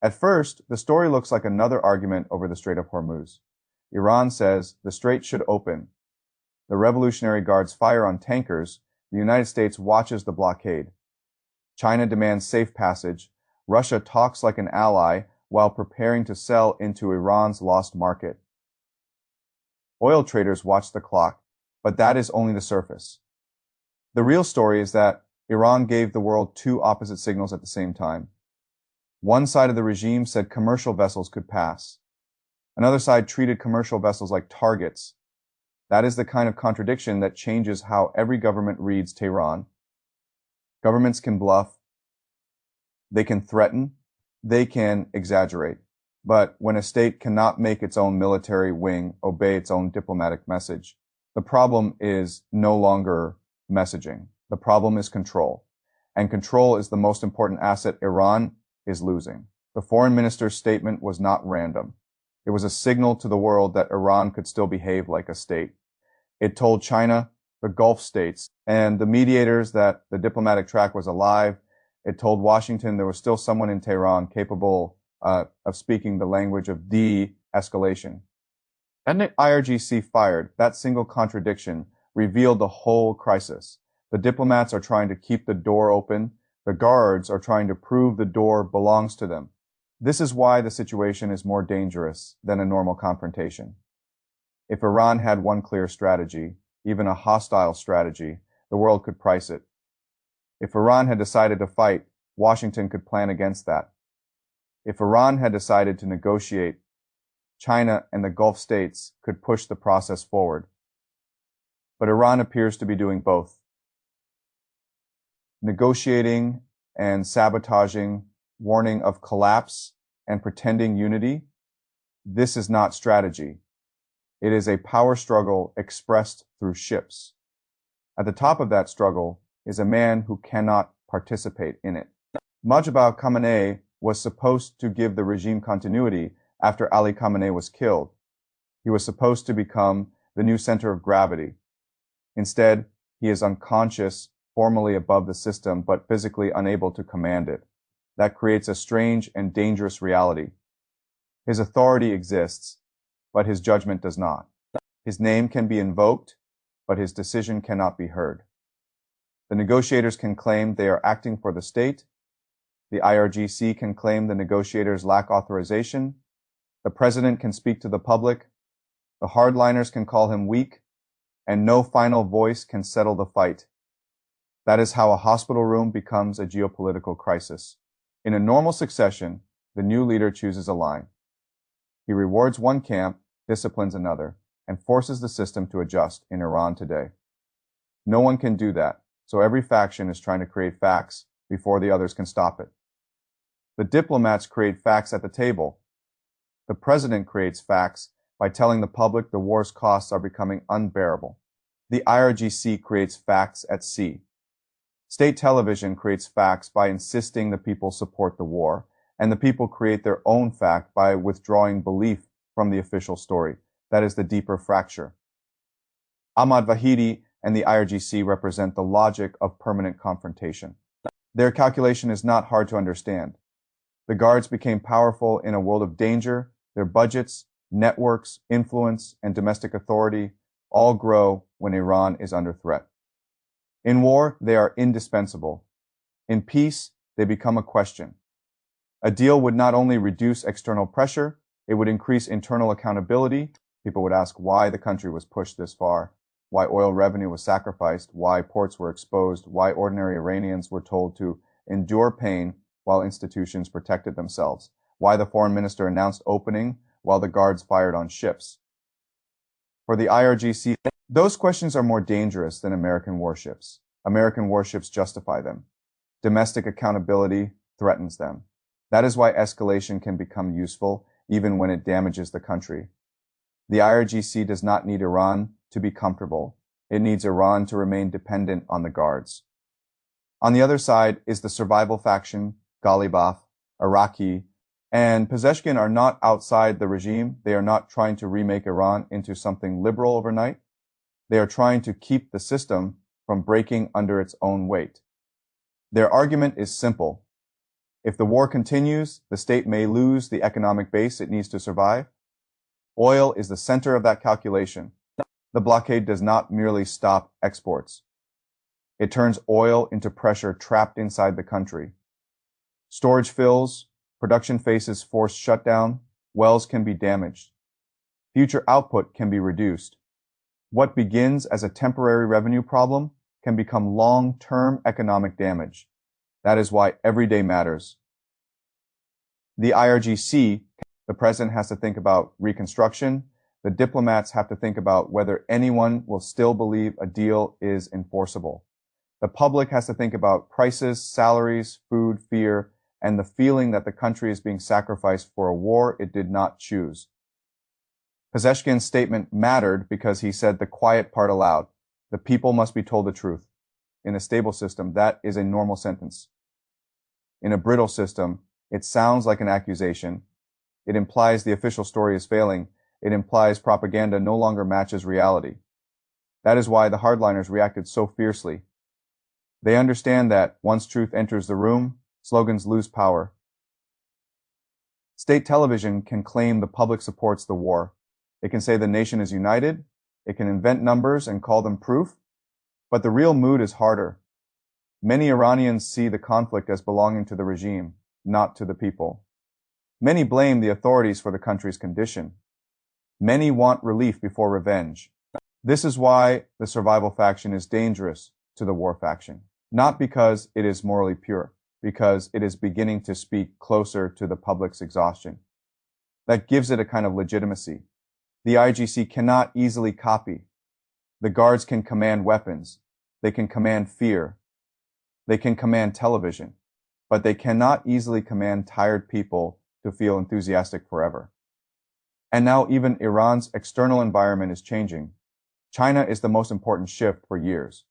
At first, the story looks like another argument over the Strait of Hormuz. Iran says the strait should open. The Revolutionary Guards fire on tankers. The United States watches the blockade. China demands safe passage. Russia talks like an ally while preparing to sell into Iran's lost market. Oil traders watch the clock, but that is only the surface. The real story is that Iran gave the world two opposite signals at the same time. One side of the regime said commercial vessels could pass. Another side treated commercial vessels like targets. That is the kind of contradiction that changes how every government reads Tehran. Governments can bluff, they can threaten, they can exaggerate. But when a state cannot make its own military wing obey its own diplomatic message, the problem is no longer messaging. The problem is control. And control is the most important asset Iran is losing. The foreign minister's statement was not random. It was a signal to the world that Iran could still behave like a state. It told China, the Gulf states, and the mediators that the diplomatic track was alive. It told Washington there was still someone in Tehran capable of speaking the language of de-escalation. And the IRGC fired. That single contradiction revealed the whole crisis. The diplomats are trying to keep the door open. The guards are trying to prove the door belongs to them. This is why the situation is more dangerous than a normal confrontation. If Iran had one clear strategy, even a hostile strategy, the world could price it. If Iran had decided to fight, Washington could plan against that. If Iran had decided to negotiate, China and the Gulf states could push the process forward. But Iran appears to be doing both. Negotiating and sabotaging, warning of collapse and pretending unity. This is not strategy. It is a power struggle expressed through ships. At the top of that struggle is a man who cannot participate in it. Mojtaba Khamenei was supposed to give the regime continuity after Ali Khamenei was killed. He was supposed to become the new center of gravity. Instead, he is unconscious, formally above the system, but physically unable to command it. That creates a strange and dangerous reality. His authority exists, but his judgment does not. His name can be invoked, but his decision cannot be heard. The negotiators can claim they are acting for the state. The IRGC can claim the negotiators lack authorization. The president can speak to the public. The hardliners can call him weak, and no final voice can settle the fight. That is how a hospital room becomes a geopolitical crisis. In a normal succession, the new leader chooses a line. He rewards one camp, disciplines another, and forces the system to adjust in Iran today. No one can do that, so every faction is trying to create facts before the others can stop it. The diplomats create facts at the table. The president creates facts by telling the public the war's costs are becoming unbearable. The IRGC creates facts at sea. State television creates facts by insisting the people support the war, and the people create their own fact by withdrawing belief from the official story. That is the deeper fracture. Ahmad Vahidi and the IRGC represent the logic of permanent confrontation. Their calculation is not hard to understand. The guards became powerful in a world of danger. Their budgets, networks, influence, and domestic authority all grow when Iran is under threat. In war, they are indispensable. In peace, they become a question. A deal would not only reduce external pressure, it would increase internal accountability. People would ask why the country was pushed this far, why oil revenue was sacrificed, why ports were exposed, why ordinary Iranians were told to endure pain while institutions protected themselves, why the foreign minister announced opening while the guards fired on ships. For the IRGC, those questions are more dangerous than American warships. American warships justify them. Domestic accountability threatens them. That is why escalation can become useful even when it damages the country. The IRGC does not need Iran to be comfortable. It needs Iran to remain dependent on the guards. On the other side is the survival faction, Ghalibaf, Iraqi, and Pezeshkian are not outside the regime. They are not trying to remake Iran into something liberal overnight. They are trying to keep the system from breaking under its own weight. Their argument is simple. If the war continues, the state may lose the economic base it needs to survive. Oil is the center of that calculation. The blockade does not merely stop exports. It turns oil into pressure trapped inside the country. Storage fills, production faces forced shutdown, wells can be damaged. Future output can be reduced. What begins as a temporary revenue problem can become long-term economic damage. That is why every day matters. The IRGC, the president has to think about reconstruction. The diplomats have to think about whether anyone will still believe a deal is enforceable. The public has to think about prices, salaries, food, fear, and the feeling that the country is being sacrificed for a war it did not choose. Pezeshkian's statement mattered because he said the quiet part aloud. The people must be told the truth. In a stable system, that is a normal sentence. In a brittle system, it sounds like an accusation. It implies the official story is failing. It implies propaganda no longer matches reality. That is why the hardliners reacted so fiercely. They understand that once truth enters the room, slogans lose power. State television can claim the public supports the war. It can say the nation is united. It can invent numbers and call them proof. But the real mood is harder. Many Iranians see the conflict as belonging to the regime, not to the people. Many blame the authorities for the country's condition. Many want relief before revenge. This is why the survival faction is dangerous to the war faction. Not because it is morally pure, because it is beginning to speak closer to the public's exhaustion. That gives it a kind of legitimacy. The IRGC cannot easily copy. The guards can command weapons. They can command fear. They can command television. But they cannot easily command tired people to feel enthusiastic forever. And now even Iran's external environment is changing. China is the most important shift for years.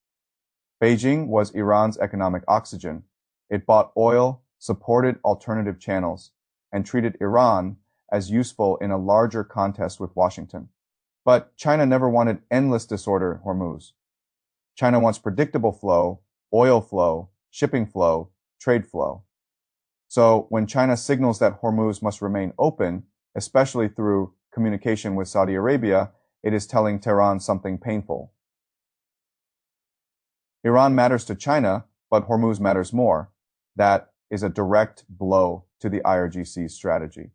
Beijing was Iran's economic oxygen. It bought oil, supported alternative channels, and treated Iran as useful in a larger contest with Washington. But China never wanted endless disorder, Hormuz. China wants predictable flow, oil flow, shipping flow, trade flow. So when China signals that Hormuz must remain open, especially through communication with Saudi Arabia, it is telling Tehran something painful. Iran matters to China, but Hormuz matters more. That is a direct blow to the IRGC's strategy.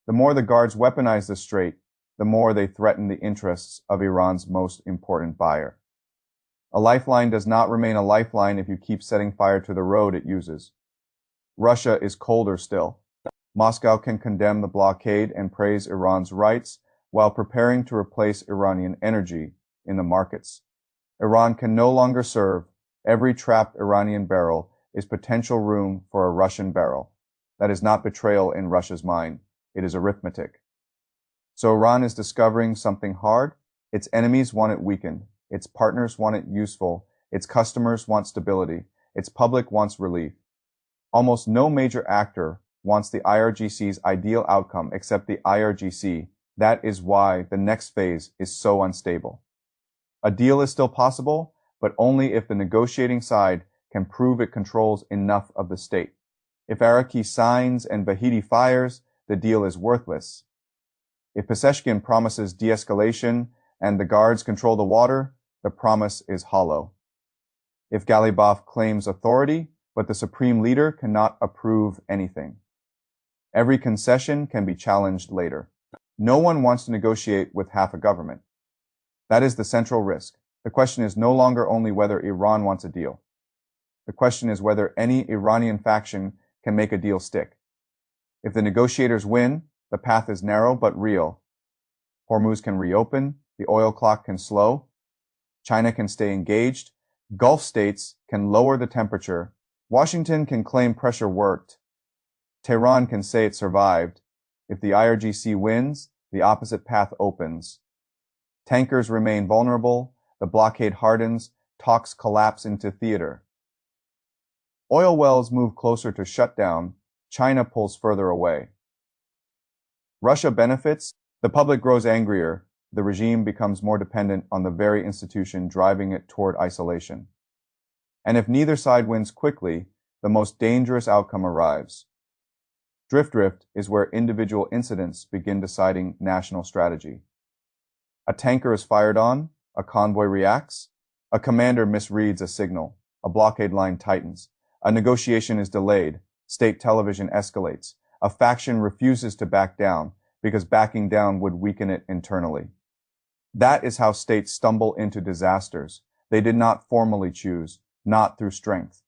The more the guards weaponize the strait, the more they threaten the interests of Iran's most important buyer. A lifeline does not remain a lifeline if you keep setting fire to the road it uses. Russia is colder still. Moscow can condemn the blockade and praise Iran's rights while preparing to replace Iranian energy in the markets. Iran can no longer serve. Every trapped Iranian barrel is potential room for a Russian barrel. That is not betrayal in Russia's mind. It is arithmetic. So Iran is discovering something hard. Its enemies want it weakened. Its partners want it useful. Its customers want stability. Its public wants relief. Almost no major actor wants the IRGC's ideal outcome except the IRGC. That is why the next phase is so unstable. A deal is still possible, but only if the negotiating side can prove it controls enough of the state. If Araki signs and Vahidi fires, the deal is worthless. If Pezeshkian promises de-escalation and the guards control the water, the promise is hollow. If Galibaf claims authority, but the supreme leader cannot approve anything. Every concession can be challenged later. No one wants to negotiate with half a government. That is the central risk. The question is no longer only whether Iran wants a deal. The question is whether any Iranian faction can make a deal stick. If the negotiators win, the path is narrow but real. Hormuz can reopen, the oil clock can slow, China can stay engaged, Gulf states can lower the temperature, Washington can claim pressure worked, Tehran can say it survived. If the IRGC wins, the opposite path opens. Tankers remain vulnerable, the blockade hardens, talks collapse into theater. Oil wells move closer to shutdown, China pulls further away. Russia benefits, the public grows angrier, the regime becomes more dependent on the very institution driving it toward isolation. And if neither side wins quickly, the most dangerous outcome arrives. Drift is where individual incidents begin deciding national strategy. A tanker is fired on, a convoy reacts, a commander misreads a signal, a blockade line tightens, a negotiation is delayed, state television escalates, a faction refuses to back down because backing down would weaken it internally. That is how states stumble into disasters they did not formally choose, not through strength.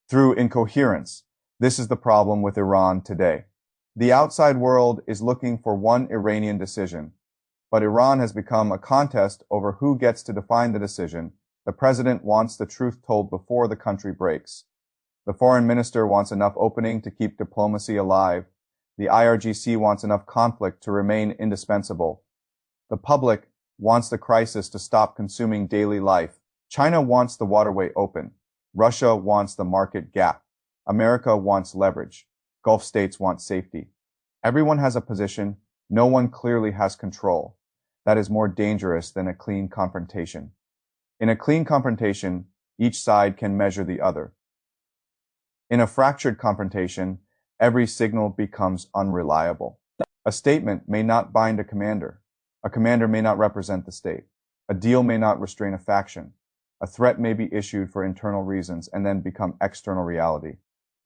Through incoherence. This is the problem with Iran today. The outside world is looking for one Iranian decision, but Iran has become a contest over who gets to define the decision. The president wants the truth told before the country breaks. The foreign minister wants enough opening to keep diplomacy alive. The IRGC wants enough conflict to remain indispensable. The public wants the crisis to stop consuming daily life. China wants the waterway open. Russia wants the market gap. America wants leverage. Gulf states want safety. Everyone has a position. No one clearly has control. That is more dangerous than a clean confrontation. In a clean confrontation, each side can measure the other. In a fractured confrontation, every signal becomes unreliable. A statement may not bind a commander. A commander may not represent the state. A deal may not restrain a faction. A threat may be issued for internal reasons and then become external reality,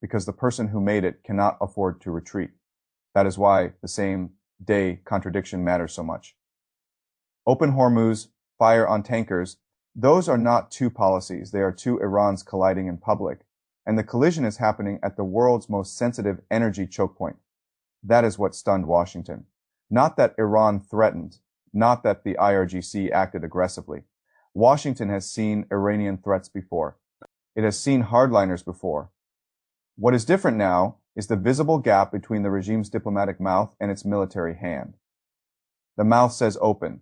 because the person who made it cannot afford to retreat. That is why the same day contradiction matters so much. Open Hormuz, fire on tankers, those are not two policies. They are two Irans colliding in public. And the collision is happening at the world's most sensitive energy choke point. That is what stunned Washington. Not that Iran threatened, not that the IRGC acted aggressively. Washington has seen Iranian threats before. It has seen hardliners before. What is different now is the visible gap between the regime's diplomatic mouth and its military hand. The mouth says open.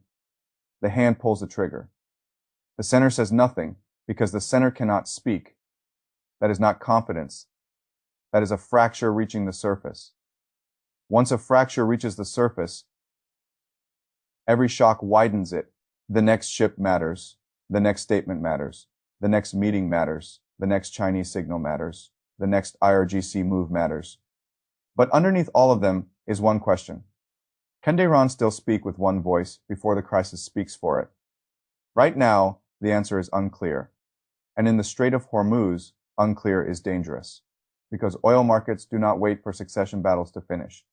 The hand pulls the trigger. The center says nothing because the center cannot speak. That is not confidence. That is a fracture reaching the surface. Once a fracture reaches the surface, every shock widens it. The next ship matters. The next statement matters. The next meeting matters. The next Chinese signal matters. The next IRGC move matters. But underneath all of them is one question. Can Tehran still speak with one voice before the crisis speaks for it? Right now, the answer is unclear. And in the Strait of Hormuz, unclear is dangerous, because oil markets do not wait for succession battles to finish.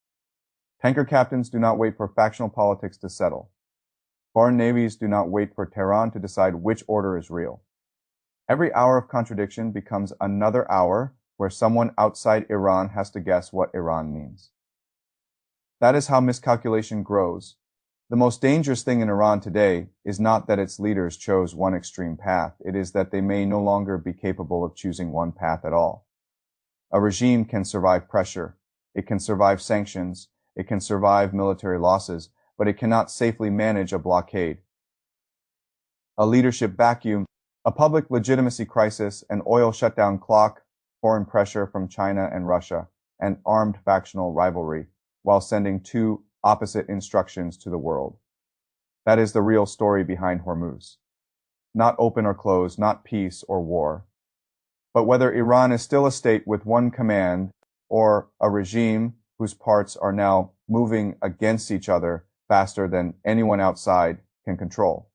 Tanker captains do not wait for factional politics to settle. Foreign navies do not wait for Tehran to decide which order is real. Every hour of contradiction becomes another hour where someone outside Iran has to guess what Iran means. That is how miscalculation grows. The most dangerous thing in Iran today is not that its leaders chose one extreme path. It is that they may no longer be capable of choosing one path at all. A regime can survive pressure. It can survive sanctions. It can survive military losses, but it cannot safely manage a blockade. A leadership vacuum, a public legitimacy crisis, an oil shutdown clock, foreign pressure from China and Russia, and armed factional rivalry, while sending two opposite instructions to the world. That is the real story behind Hormuz. Not open or close, not peace or war, but whether Iran is still a state with one command or a regime whose parts are now moving against each other faster than anyone outside can control.